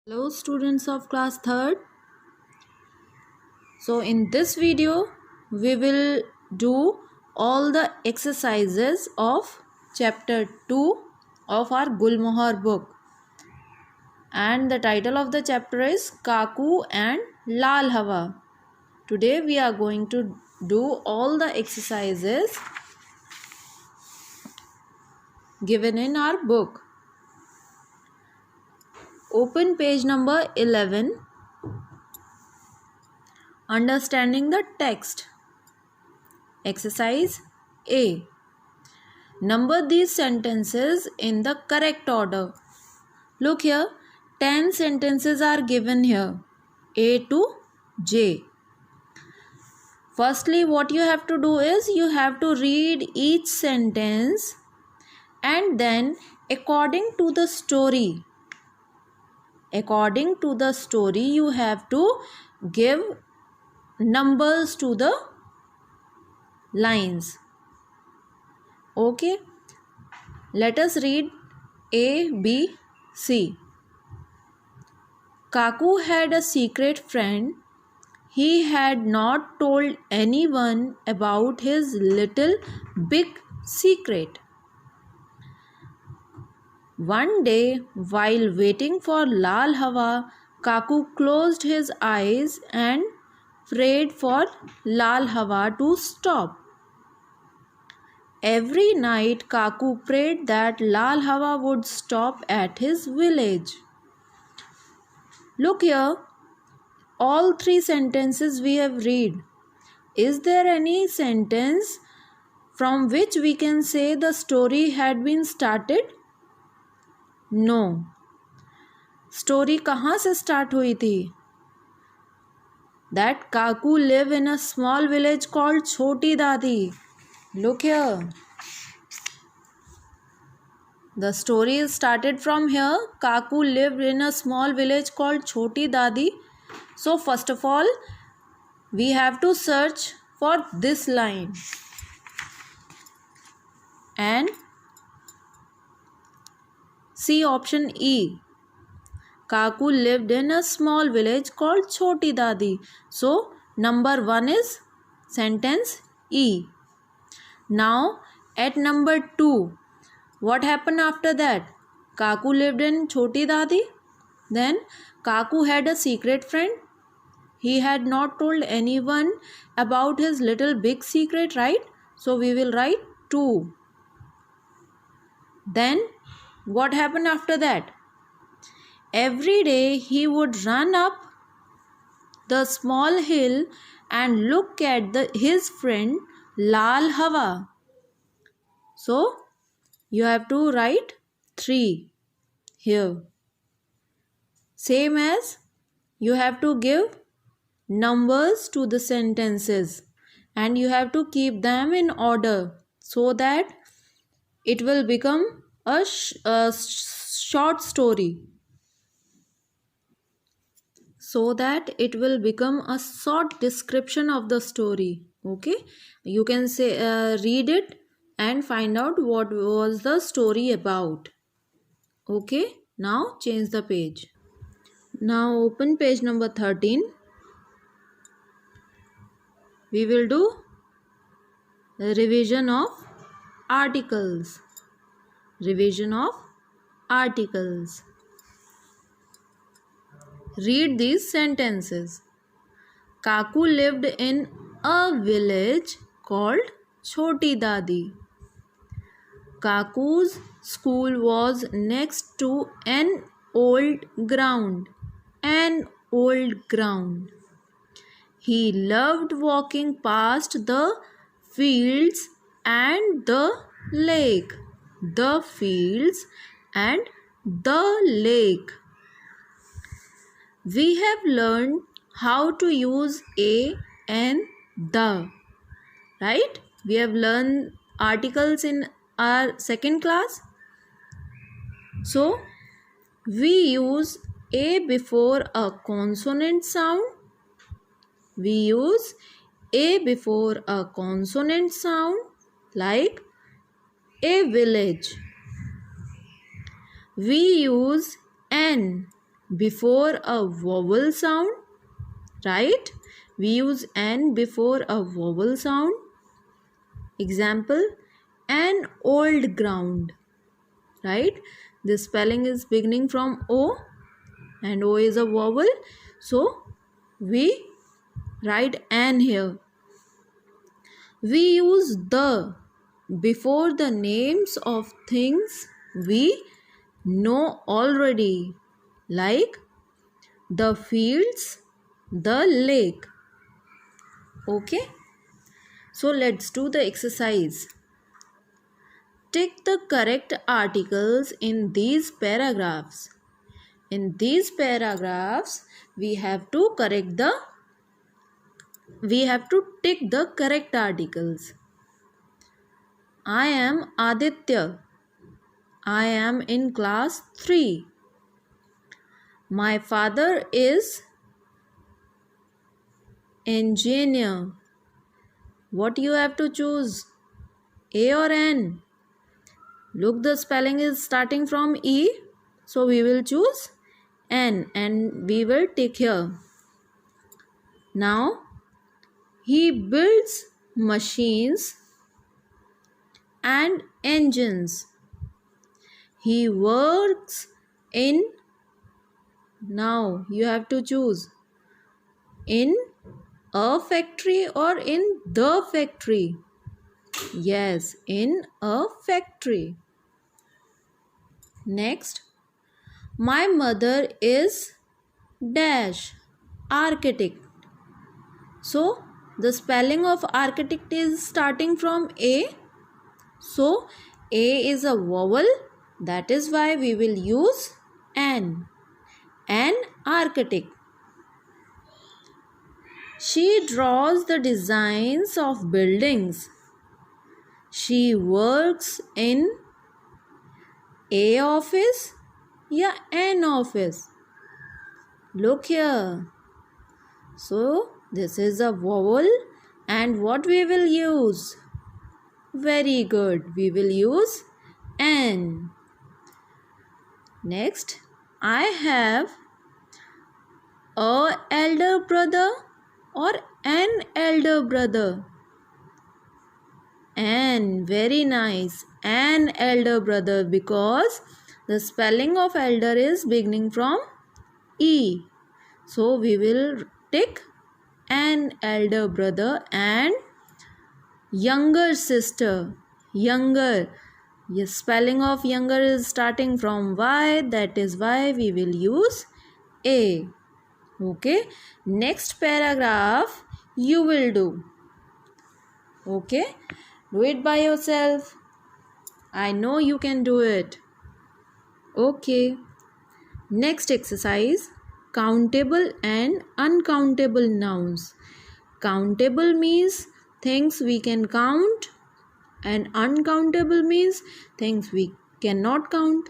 Hello students of class 3rd. So in this video we will do all the exercises of chapter 2 of our Gulmohar book, and the title of the chapter is Kaku and Lal Hawa. Today we are going to do all the exercises given in our book. Open page number 11. Understanding the text. Exercise A. Number these sentences in the correct order. Look here, 10 sentences are given here, A to J. Firstly, what you have to do is you have to read each sentence and then according to the story you have to give numbers to the lines. Okay, let us read A, B, C. Kaku had a secret friend. He had not told anyone about his little big secret. One day, while waiting for Lal Hawa, Kaku closed his eyes and prayed for Lal Hawa to stop. Every night, Kaku prayed that Lal Hawa would stop at his village. Look here, all 3 sentences we have read. Is there any sentence from which we can say the story had been started? No. Story कहाँ से start हुई थी? That Kaku lived in a small village called Choti Dadi. Look here. The story is started from here. Kaku lived in a small village called Choti Dadi. So first of all, we have to search for this line. And see option E. Kaku lived in a small village called Choti Dadi. So number 1 is sentence E. Now at number 2, what happened after that? Kaku lived in Choti Dadi. Then Kaku had a secret friend. He had not told anyone about his little big secret, right? So we will write 2. Then what happened after that? Every day he would run up the small hill and look at his friend Lal Hawa. So you have to write 3 here. Same as you have to give numbers to the sentences and you have to keep them in order so that it will become a short story. So that it will become a short description of the story. Okay, you can say read it and find out what was the story about. Okay, now change the page. Now open page number 13. We will do revision of articles. Revision of articles. Read these sentences. Kaku lived in a village called Choti Dadi. Kaku's school was next to an old ground. An old ground. He loved walking past the fields and the lake. The fields and the lake. We have learned how to use a and the. Right? We have learned articles in our second class. So, we use a before a consonant sound. We use a before a consonant sound like a village. We use an before a vowel sound, right? We use N before a vowel sound. Example, an old ground, right? The spelling is beginning from O and O is a vowel. So we write N here. We use the before the names of things we know already, like the fields, the lake. Okay, so let's do the exercise. Tick the correct articles in these paragraphs. In these paragraphs, we have to tick the correct articles. I am Aditya. I am in class 3. My father is engineer. What you have to choose? A or N? Look, the spelling is starting from E. So we will choose N and we will tick here. Now, he builds machines and engines. He works in, now you have to choose, in a factory or in the factory. Yes, in a factory. Next, my mother is dash architect. So the spelling of architect is starting from A. So A is a vowel. That is why we will use N. An architect. She draws the designs of buildings. She works in A office या N office. Look here. So this is a vowel and what we will use? Very good. We will use N. Next, I have a elder brother or an elder brother. N, very nice. An elder brother, because the spelling of elder is beginning from E. So we will tick an elder brother. And younger sister. Younger. Yes, spelling of younger is starting from Y. That is why we will use A. Okay. Next paragraph you will do. Okay. Do it by yourself. I know you can do it. Okay. Next exercise. Countable and uncountable nouns. Countable means things we can count and uncountable means things we cannot count.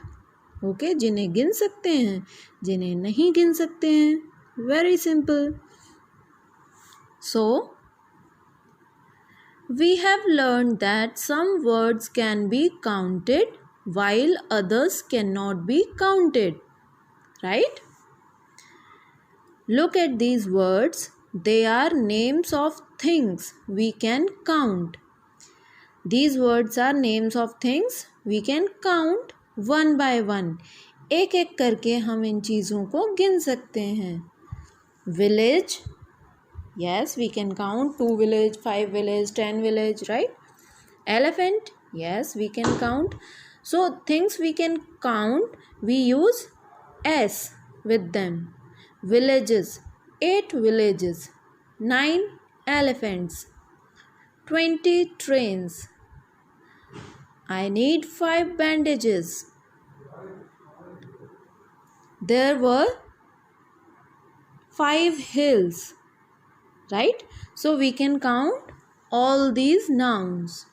Okay, जिन्हें गिन सकते हैं, जिन्हें नहीं गिन सकते हैं. Very simple. So, we have learned that some words can be counted while others cannot be counted. Right? Look at these words. They are names of things we can count. These words are names of things we can count one by one. एक एक करके हम इन चीज़ों को गिन सकते हैं. Village. Yes, we can count 2 village, 5 village, 10 village, right? Elephant. Yes, we can count. So things we can count, we use S with them. Villages. 8 villages. 9 elephants. 20 trains. I need 5 bandages. There were 5 hills. Right? So we can count all these nouns.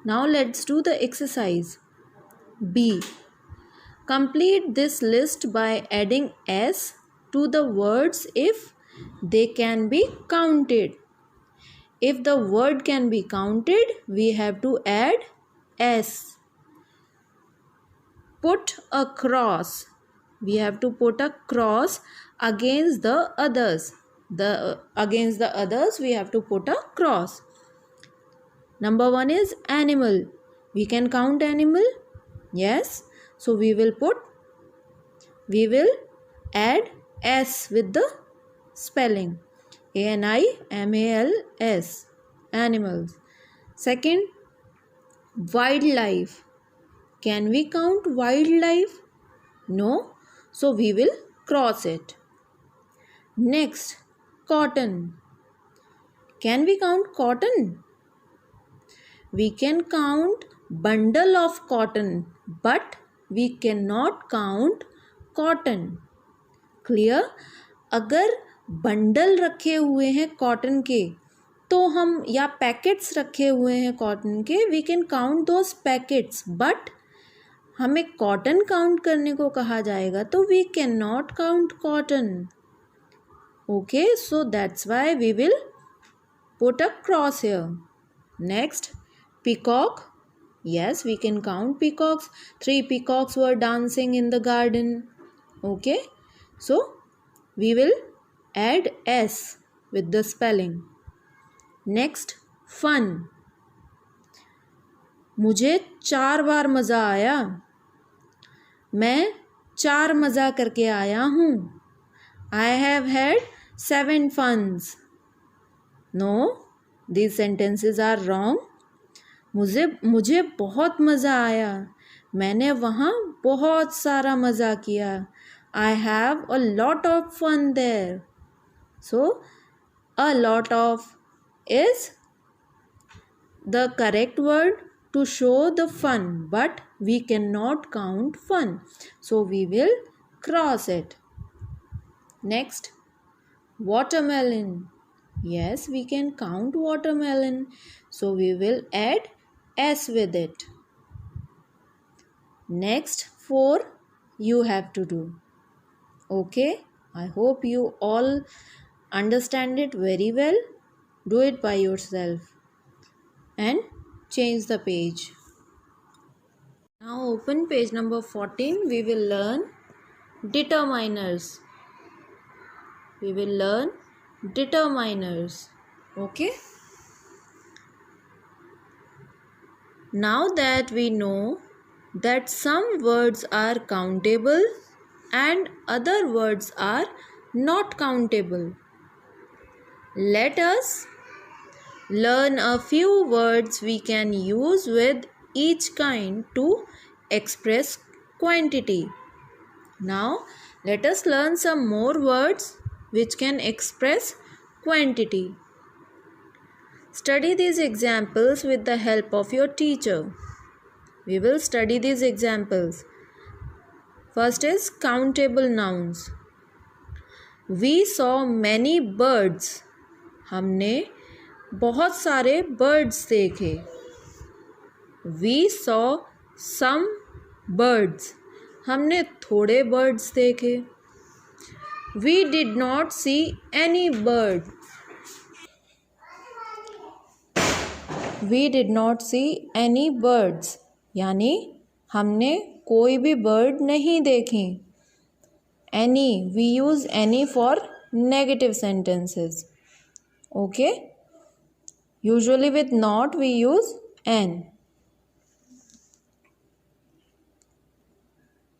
Now let's do the exercise. B. Complete this list by adding S to the words if they can be counted. If the word can be counted, we have to add S. Put a cross. We have to put a cross against the others. Against the others we have to put a cross. Number 1 is animal. We can count animal. Yes. So we will add S with the spelling. ANIMALS. Animals. Second, wildlife. Can we count wildlife? No. So we will cross it. Next, cotton. Can we count cotton? We can count bundle of cotton, but we cannot count cotton. Clear? अगर bundle रखे हुए हैं cotton के तो हम या packets रखे हुए हैं कॉटन के, we can count those packets, but हमें कॉटन काउंट करने को कहा जाएगा तो we can not count cotton. Okay, so that's why we will put a cross here. Next, peacock. Yes, we can count peacocks. 3 peacocks were dancing in the garden. Okay, so we will add S with the spelling. Next, fun. मुझे 4 बार मज़ा आया. मैं 4 मज़ा करके आया हूँ. I have had 7 funs. No, these sentences are wrong. मुझे बहुत मज़ा आया. मैंने वहाँ बहुत सारा मज़ा किया. I have a lot of fun there. So, a lot of is the correct word to show the fun, but we cannot count fun. So, we will cross it. Next, watermelon. Yes, we can count watermelon. So, we will add S with it. Next, 4 you have to do. Okay, I hope you all understand it very well. Do it by yourself and change the page. Now open page number 14. We will learn determiners. We will learn determiners. Okay. Now that we know that some words are countable and other words are not countable, let us learn a few words we can use with each kind to express quantity. Now let us learn some more words which can express quantity. Study these examples with the help of your teacher. We will study these examples. First is countable nouns. We saw many birds. हमने बहुत सारे birds देखे. We saw some birds. हमने थोड़े birds देखे. We did not see any bird. We did not see any birds. यानी हमने कोई भी bird नहीं देखी. Any, we use any for negative sentences. Okay. Usually with not we use an.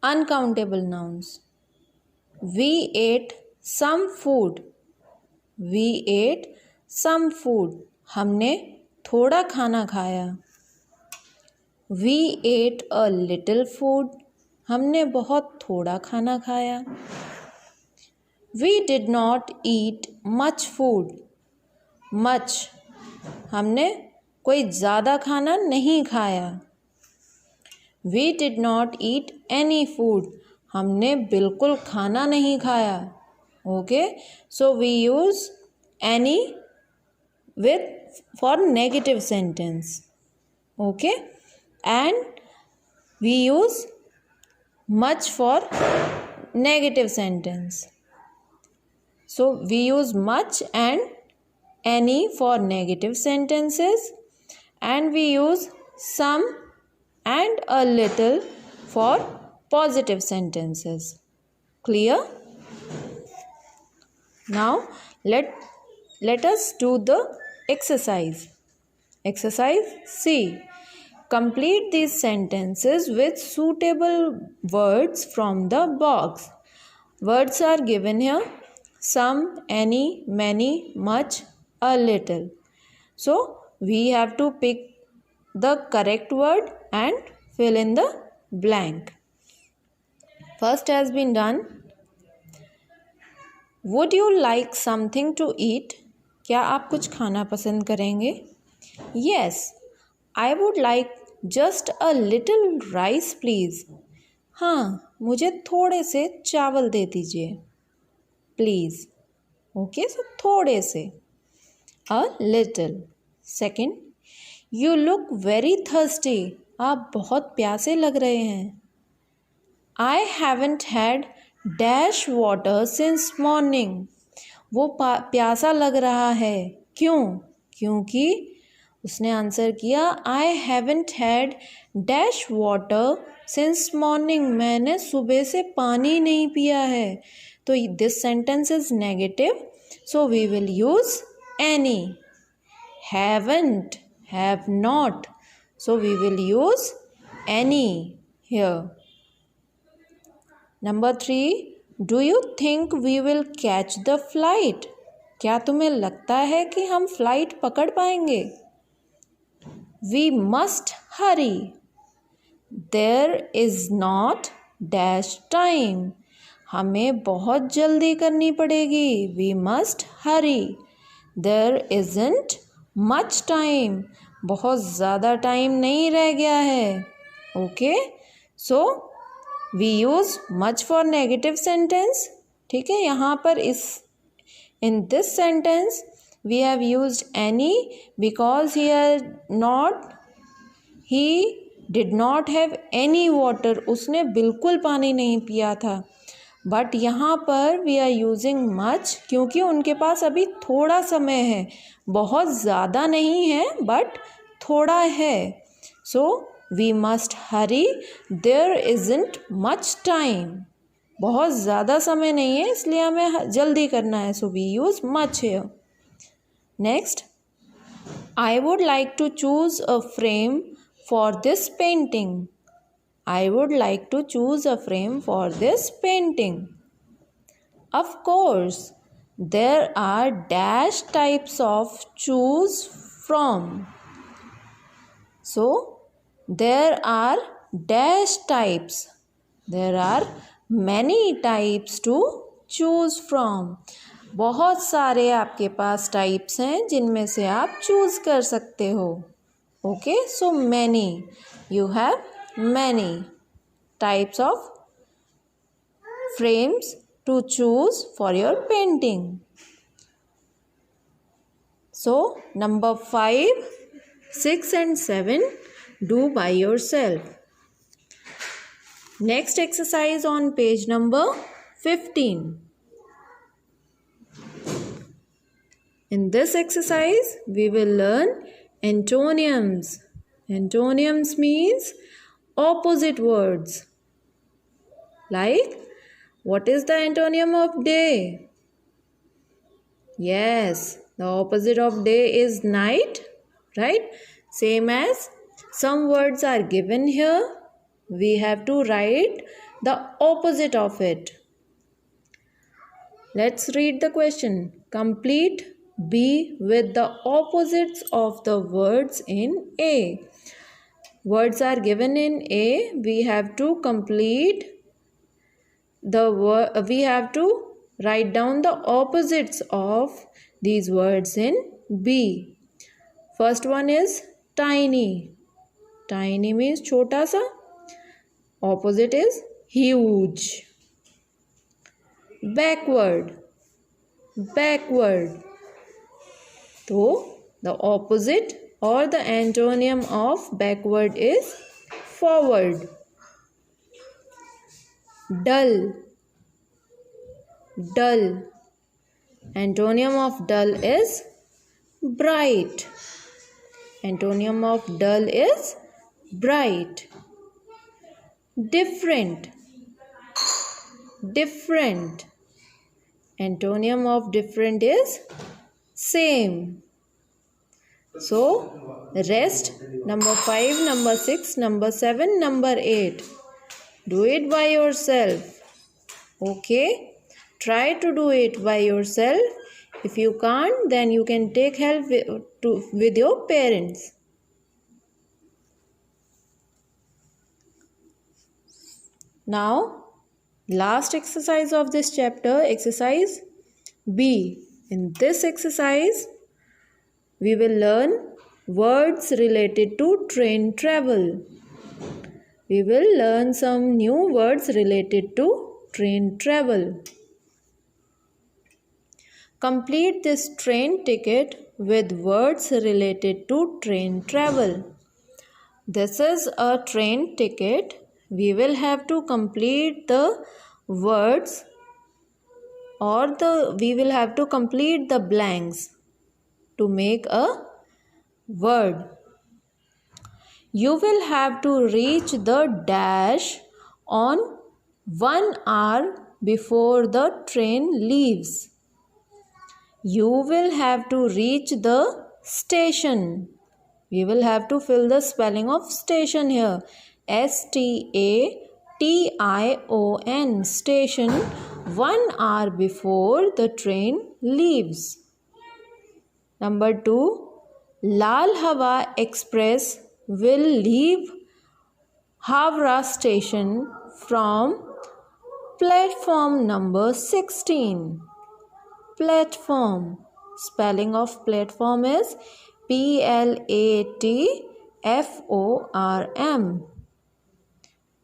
Uncountable nouns. We ate some food. We ate some food. हमने थोड़ा खाना खाया. We ate a little food. हमने बहुत थोड़ा खाना खाया. We did not eat much food. Much, हमने कोई ज़्यादा खाना नहीं खाया. We did not eat any food. हमने बिल्कुल खाना नहीं खाया. Okay, so we use any with for negative sentence. Okay, and we use much for negative sentence. So we use much and any for negative sentences, and we use some and a little for positive sentences. Clear? Now let us do the exercise. Exercise C. Complete these sentences with suitable words from the box. Words are given here: some, any, many, much, a little. So we have to pick the correct word and fill in the blank. First has been done. Would you like something to eat? क्या आप कुछ खाना पसंद करेंगे? Yes, I would like just a little rice please. हाँ, मुझे थोड़े से चावल दे दीजिए. Please. Okay, so थोड़े से. A little. Second, you look very thirsty. आप बहुत प्यासे लग रहे हैं. I haven't had dash water since morning. वो प्यासा लग रहा है. क्यों? क्योंकि उसने आंसर किया I haven't had dash water since morning. मैंने सुबह से पानी नहीं पिया है. तो this sentence is negative. So we will use any. Haven't, have not. So we will use any here. Number 3. Do you think we will catch the flight? क्या तुम्हें लगता है कि हम फ्लाइट पकड़ पाएंगे? We must hurry. There is not dash time. हमें बहुत जल्दी करनी पड़ेगी. We must hurry. There isn't much time. बहुत ज़्यादा टाइम नहीं रह गया है. Okay? So we use much for negative sentence. ठीक है, यहाँ पर in this sentence we have used any because he did not have any water. उसने बिल्कुल पानी नहीं पिया था. बट यहाँ पर we are using much क्योंकि उनके पास अभी थोड़ा समय है. बहुत ज़्यादा नहीं है बट थोड़ा है. So we must hurry. There isn't much time. बहुत ज़्यादा समय नहीं है इसलिए हमें जल्दी करना है. So we use much here. Next, I would like to choose a frame for this painting. I would like to choose a frame for this painting. Of course, there are dash types of choose from. So there are dash types. There are many types to choose from. बहुत सारे आपके पास types हैं जिनमें से आप choose कर सकते हो. Okay, so many. You have many types of frames to choose for your painting. So number 5, 6 and 7 do by yourself. Next exercise on page number 15. In this exercise we will learn antonyms. Antonyms means opposite words. Like, what is the antonym of day? Yes, the opposite of day is night, right? Same as some words are given here. We have to write the opposite of it. Let's read the question. Complete B with the opposites of the words in A. Words are given in A. We have to complete the word. We have to write down the opposites of these words in B. First one is tiny. Tiny means छोटा सा. Opposite is huge. Backward. Backward. So the opposite or the antonym of backward is forward. Dull. Dull. Antonym of dull is bright. Antonym of dull is bright. Different. different. Antonym of different is same. So, rest number 5, number 6, number 7, number 8. Do it by yourself. Okay? Try to do it by yourself. If you can't, then you can take help with your parents. Now, last exercise of this chapter, exercise B. In this exercise, we will learn words related to train travel. We will learn some new words related to train travel. Complete this train ticket with words related to train travel. This is a train ticket. We will have to complete the words we will have to complete the blanks to make a word. You will have to reach the dash on 1 hour before the train leaves. You will have to reach the station. We will have to fill the spelling of station here. STATION, station, 1 hour before the train leaves. Number 2, Lal Hawa Express will leave Howrah station from platform number 16. Platform. Spelling of platform is PLATFORM.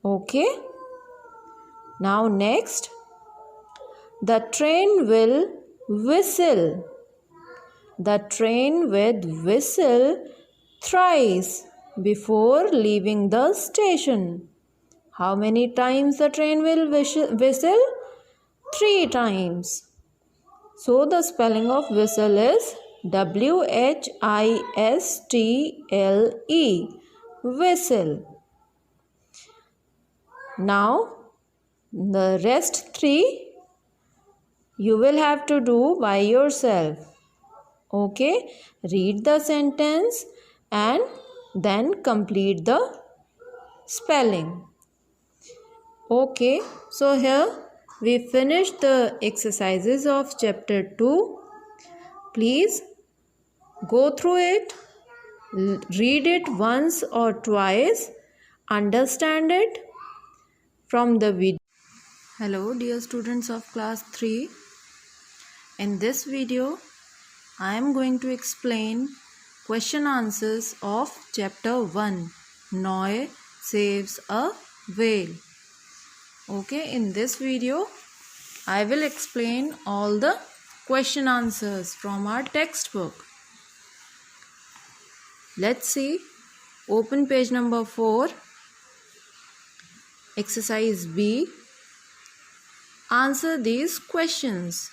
Okay. Now next, the train will whistle. The train will whistle thrice before leaving the station. How many times the train will whistle? 3 times. So the spelling of whistle is WHISTLE. Whistle. Now the rest 3 you will have to do by yourself. Okay, read the sentence and then complete the spelling. Okay, so here we finished the exercises of chapter 2. Please go through it, read it once or twice, understand it from the video. Hello dear students of class 3. In this video, I am going to explain question answers of chapter 1. Noy saves a whale. Okay, in this video, I will explain all the question answers from our textbook. Let's see. Open page number 4. Exercise B. Answer these questions.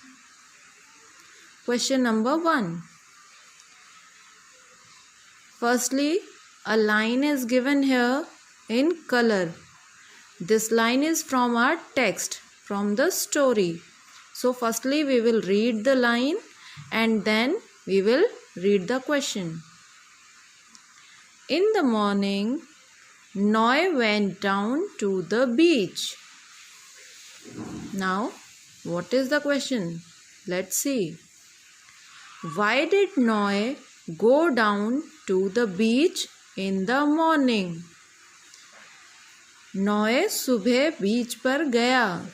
Question number 1. Firstly, a line is given here in color. This line is from our text, from the story. So firstly we will read the line and then we will read the question. In the morning, Noy went down to the beach. Now, what is the question? Let's see. Why did Noy go down to the beach in the morning? Noy सुबह बीच पर गया.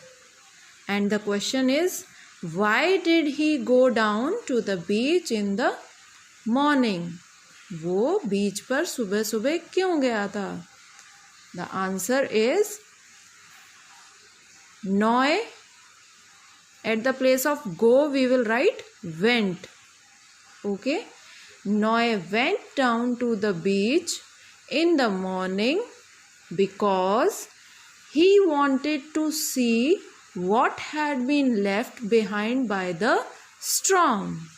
And the question is, why did he go down to the beach in the morning? वो बीच पर सुबह सुबह क्यों गया था? The answer is Noy. At the place of go we will write went. Okay. Noy went down to the beach in the morning because he wanted to see what had been left behind by the storm.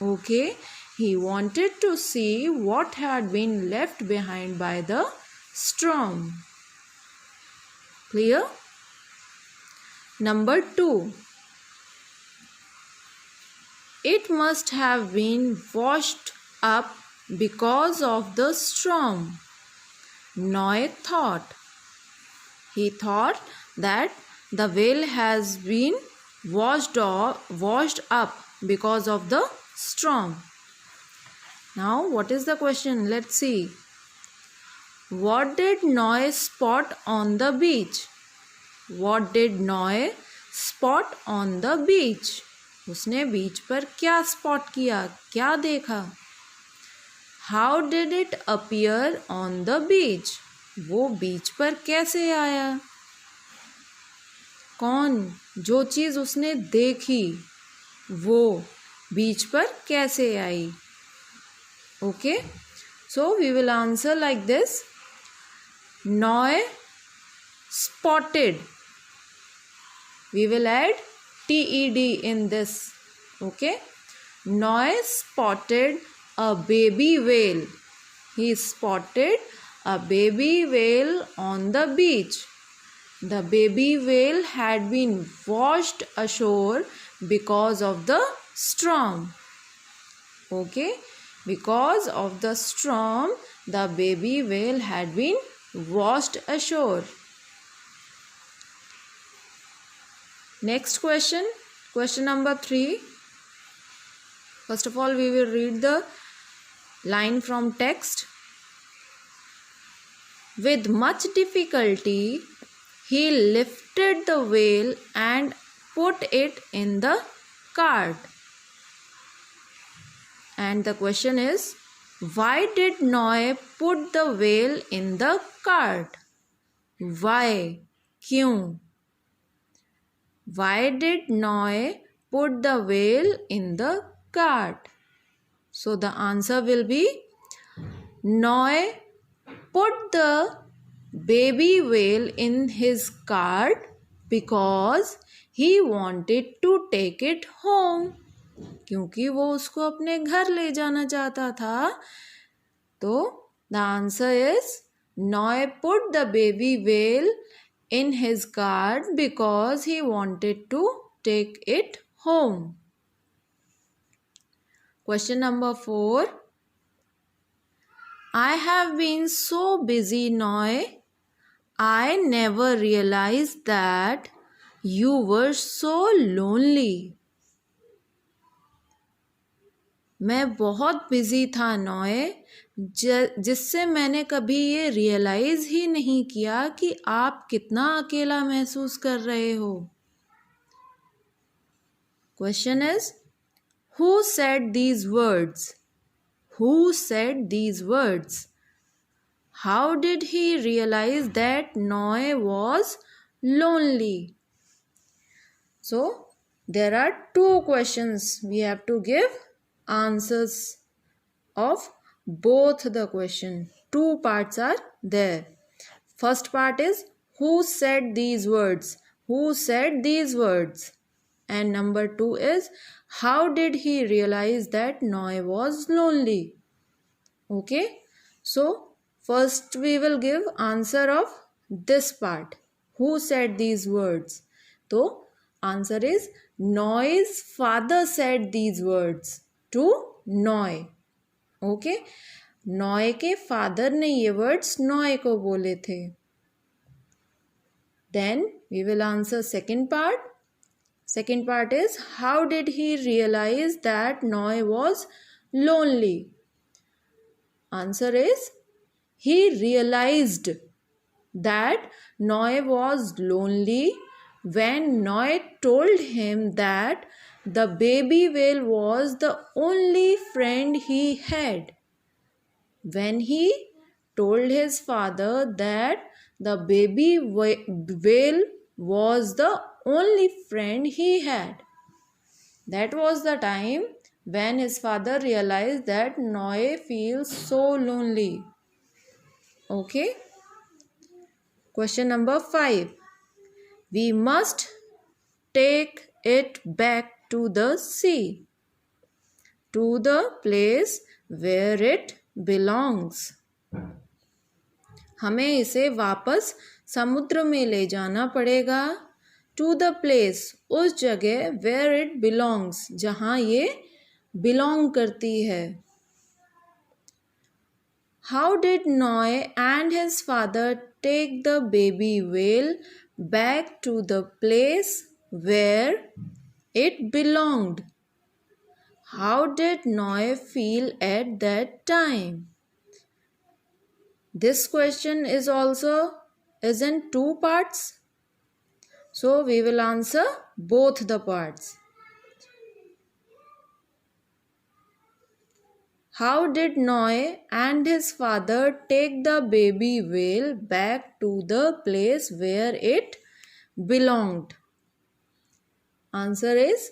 Okay. He wanted to see what had been left behind by the storm. Clear? Number 2. It must have been washed up because of the storm. Noah thought. He thought that the whale has been washed up because of the storm. Now, what is the question? Let's see. What did Noah spot on the beach? What did Noah spot on the beach? उसने बीच पर क्या spot किया, क्या देखा? How did it appear on the beach? वो बीच पर कैसे आया? कौन? जो चीज़ उसने देखी वो बीच पर कैसे आई? Okay, so we will answer like this. Noah spotted. We will add TED in this. Okay. Noah spotted a baby whale. He spotted a baby whale on the beach. The baby whale had been washed ashore because of the storm. Okay. Because of the storm, the baby whale had been washed ashore. Next question, question number 3. First of all, we will read the line from text. With much difficulty, he lifted the whale and put it in the cart. And the question is, why did Noah put the whale in the cart? Why? क्यों? Why did Noah put the whale in the cart? So the answer will be, Noah put the baby whale in his cart because he wanted to take it home. क्योंकि वो उसको अपने घर ले जाना चाहता था. तो the answer is, Noah put the baby whale in his cart because he wanted to take it home. Question number 4. I have been so busy, Noah. I never realized that you were so lonely. मैं बहुत busy था नॉय, जिससे मैंने कभी ये realise ही नहीं किया कि आप कितना अकेला महसूस कर रहे हो. Question is, who said these words? Who said these words? How did he realise that Noah was lonely? So there are 2 questions. We have to give answers of both the question. 2 parts are there. First part is, who said these words? Who said these words? And number 2 is, how did he realize that Noah was lonely? Okay. So first we will give answer of this part. Who said these words? So answer is, Noah's father said these words to Noah. Okay, Noah के father ने ये words Noah को बोले थे. Then we will answer second part. Second part is, how did he realise that Noah was lonely? Answer is, he realized that Noah was lonely when Noah told him that the baby whale was the only friend he had. When he told his father that the baby whale was the only friend he had, that was the time when his father realized that Noah feels so lonely. Okay. Question number 5. We must take it back to the sea, to the place where it belongs. हमें इसे वापस समुद्र में ले जाना पड़ेगा to the place, उस जगह where it belongs, जहाँ ये belong करती है. How did Noah and his father take the baby whale back to the place where it belonged? How did Noah feel at that time? This question is in two parts. So we will answer both the parts. How did Noah and his father take the baby whale back to the place where it belonged? Answer is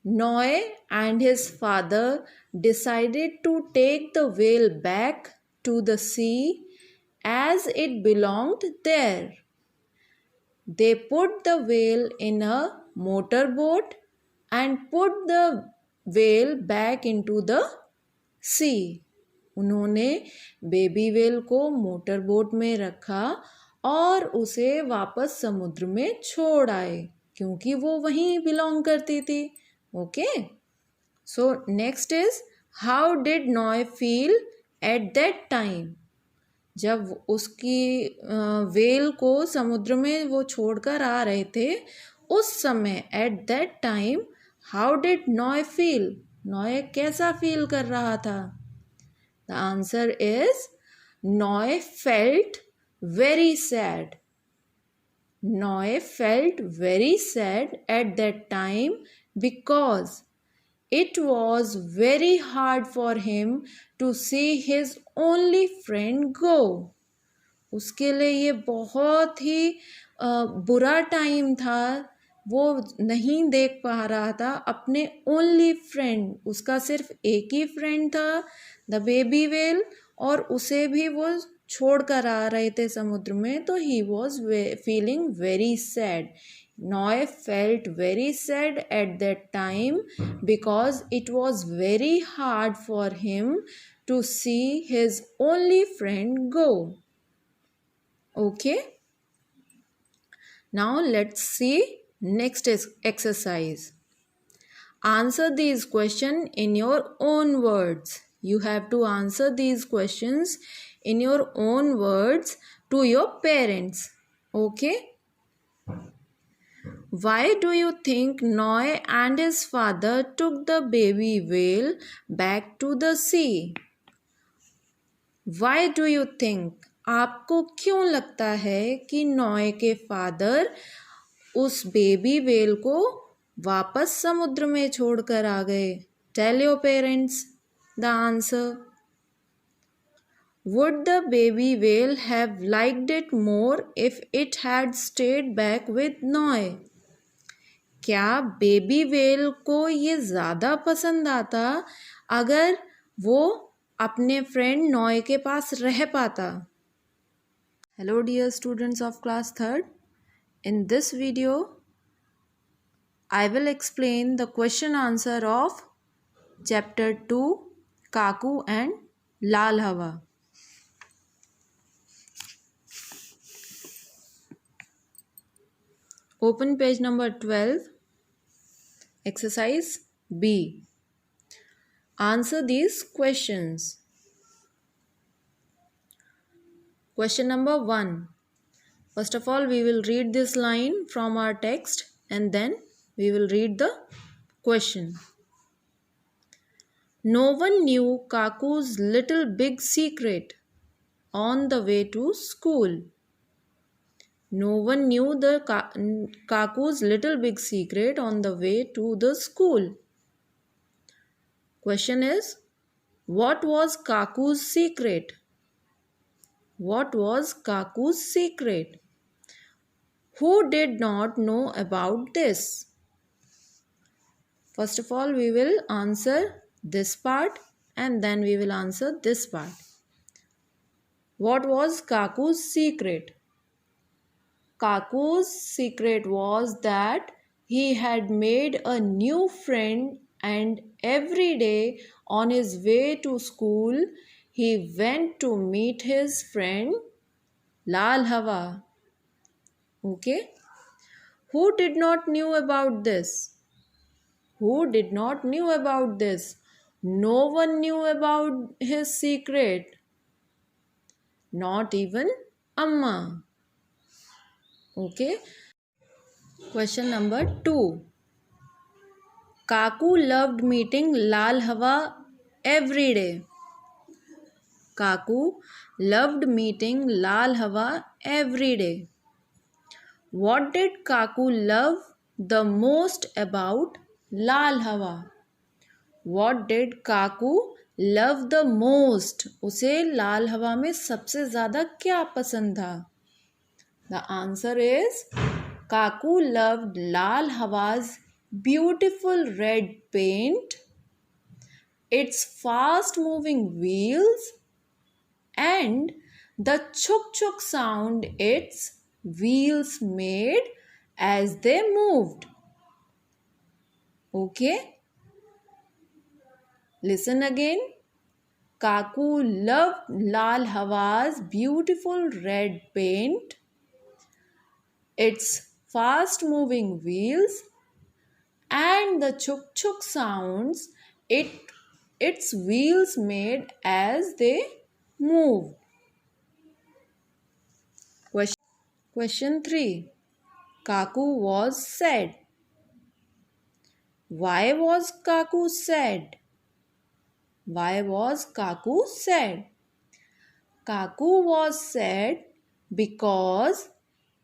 Noah and his father decided to take the whale back to the sea as it belonged there. They put the whale in a motorboat and put the whale back into the sea. उन्होंने baby well को motor boat में रखा और उसे वापस समुद्र में छोड़ आए क्योंकि वो वहीं बिलोंग करती थी. Okay, so next is how did Noah feel at that time. जब उसकी वेल को समुद्र में वो छोड़कर आ रहे थे उस समय, at that time how did Noah feel, Noah कैसा फील कर रहा था. The answer is Noah felt very sad. Noah felt very sad at that time because it was very hard for him to see his only friend go. उसके लिए ये बहुत ही बुरा time था. वो नहीं देख पा रहा था अपने ओनली फ्रेंड, उसका सिर्फ एक ही फ्रेंड था, द बेबी वेल, और उसे भी वो छोड़ कर आ रहे थे समुद्र में. तो he was feeling very sad. Noah felt very sad at that time because it was very hard for him to see his only friend go. Okay. Now let's see next exercise. Answer these questions in your own words. You have to answer these questions in your own words to your parents. Okay. Why do you think Noah and his father took the baby whale back to the sea? Why do you think? आपको क्यों लगता है कि नॉय के father उस baby well को वापस समुद्र में छोड़कर आ गए? Tell your parents the answer. Would the baby whale have liked it more if it had stayed back with Noah? क्या बेबी वेल को ये ज़्यादा पसंद आता अगर वो अपने फ्रेंड नॉय के पास रह पाता? Hello dear students of class third, in this video I will explain the question answer of chapter 2 Kaku and Lal Hawa. Open page number 12, exercise B. Answer these questions. Question number 1. First of all, we will read this line from our text and then we will read the question. No one knew Kaku's little big secret on the way to school. No one knew the Kaku's little big secret on the way to the school. Question is, what was Kaku's secret? What was Kaku's secret? Who did not know about this? First of all, we will answer this part and then we will answer this part. What was Kaku's secret? Kaku's secret was that he had made a new friend and every day on his way to school he went to meet his friend Lal Hawa. Okay. Who did not knew about this? Who did not knew about this? No one knew about his secret. Not even Amma. Okay. Question number 2. Kaku loved meeting Lal Hawa every day. Kaku loved meeting Lal Hawa every day. What did Kaku love the most about Lal Hawa? What did Kaku love the most? उसे लाल हवा में सबसे ज़्यादा क्या पसंद था? The answer is Kaku loved Lal Hawa's beautiful red paint, its fast moving wheels, and the chuk chuk sound its wheels made as they moved. Okay? Listen again. Kaku loved Lal Hawa's beautiful red paint, its fast moving wheels, and the chuk chuk sounds its wheels made as they moved. Question 3. Kaku was sad. Why was Kaku sad? Why was Kaku sad? Kaku was sad because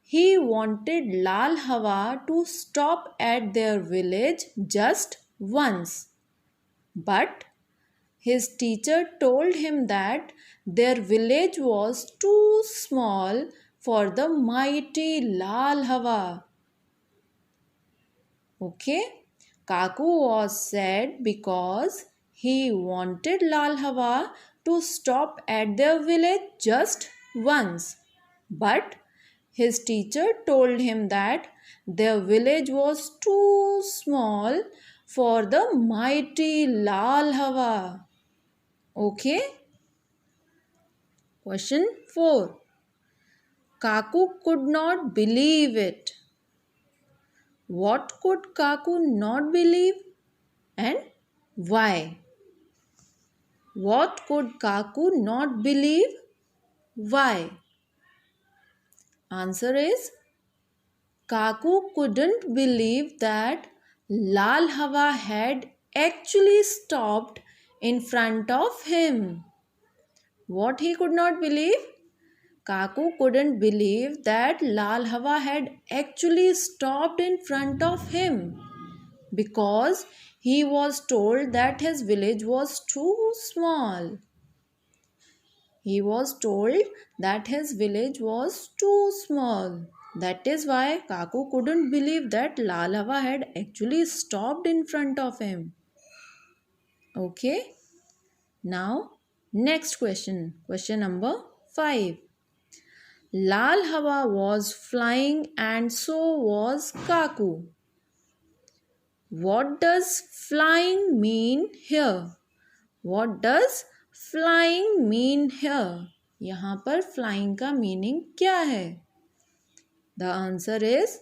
he wanted Lal Hawa to stop at their village just once. But his teacher told him that their village was too small for the mighty Lal Hawa. Okay? Kaku was sad because he wanted Lal Hawa to stop at their village just once. But his teacher told him that their village was too small for the mighty Lal Hawa. Okay? Question 4. Kaku could not believe it. What could Kaku not believe and why? What could Kaku not believe? Why? Answer is Kaku couldn't believe that Lal Hawa had actually stopped in front of him. What he could not believe? Kaku couldn't believe that Lal Hawa had actually stopped in front of him because he was told that his village was too small. He was told that his village was too small. That is why Kaku couldn't believe that Lal Hawa had actually stopped in front of him. Okay. Now, next question. Question number 5. Lal Hawa was flying and so was Kaku. What does flying mean here? What does flying mean here? यहाँ पर flying का meaning क्या है? The answer is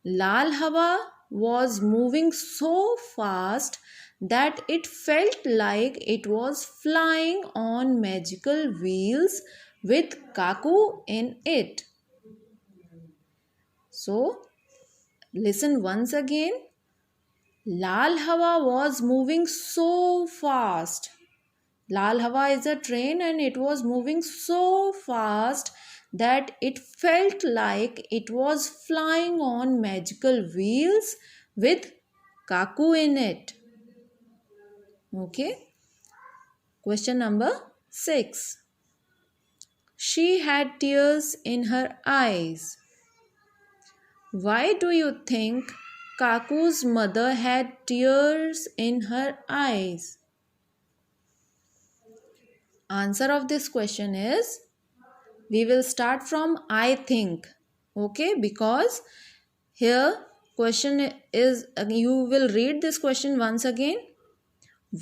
Lal Hawa was moving so fast that it felt like it was flying on magical wheels with Kaku in it. So, listen once again. Lal Hawa was moving so fast. Lal Hawa is a train and it was moving so fast that it felt like it was flying on magical wheels with Kaku in it. Okay. Question number 6. She had tears in her eyes. Why do you think Kaku's mother had tears in her eyes? Answer of this question is, we will start from I think. Okay, because here question is, you will read this question once again.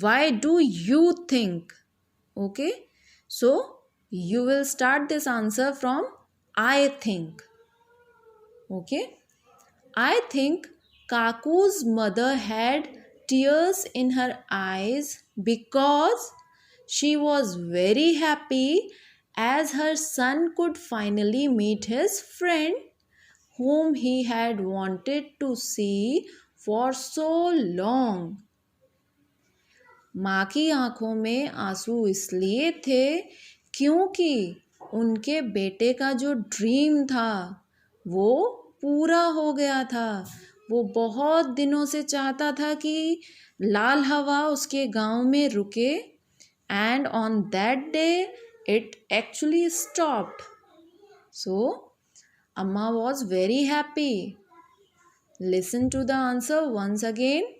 Why do you think? Okay, so you will start this answer from I think. Okay, I think Kaku's mother had tears in her eyes because she was very happy as her son could finally meet his friend whom he had wanted to see for so long. माँ की आंखों में आंसू इसलिए थे क्योंकि उनके बेटे का जो ड्रीम था वो पूरा हो गया था। वो बहुत दिनों से चाहता था कि लाल हवा उसके गांव में रुके and on that day it actually stopped. So Amma was very happy. Listen to the answer once again.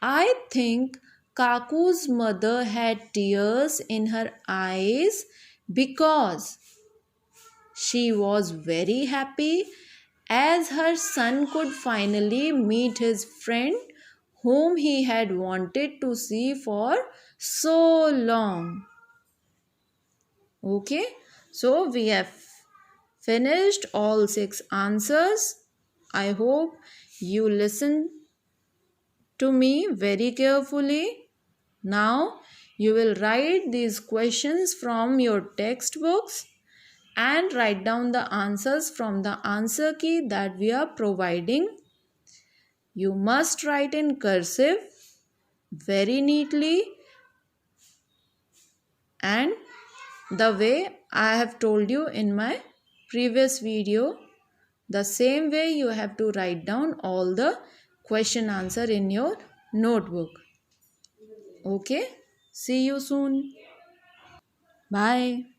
I think Kaku's mother had tears in her eyes because she was very happy as her son could finally meet his friend whom he had wanted to see for so long. Okay, so we have finished all 6 answers. I hope you listen to me very carefully. Now you will write these questions from your textbooks and write down the answers from the answer key that we are providing. You must write in cursive very neatly and the way I have told you in my previous video. The same way you have to write down all the question answer in your notebook. Okay, see you soon. Bye.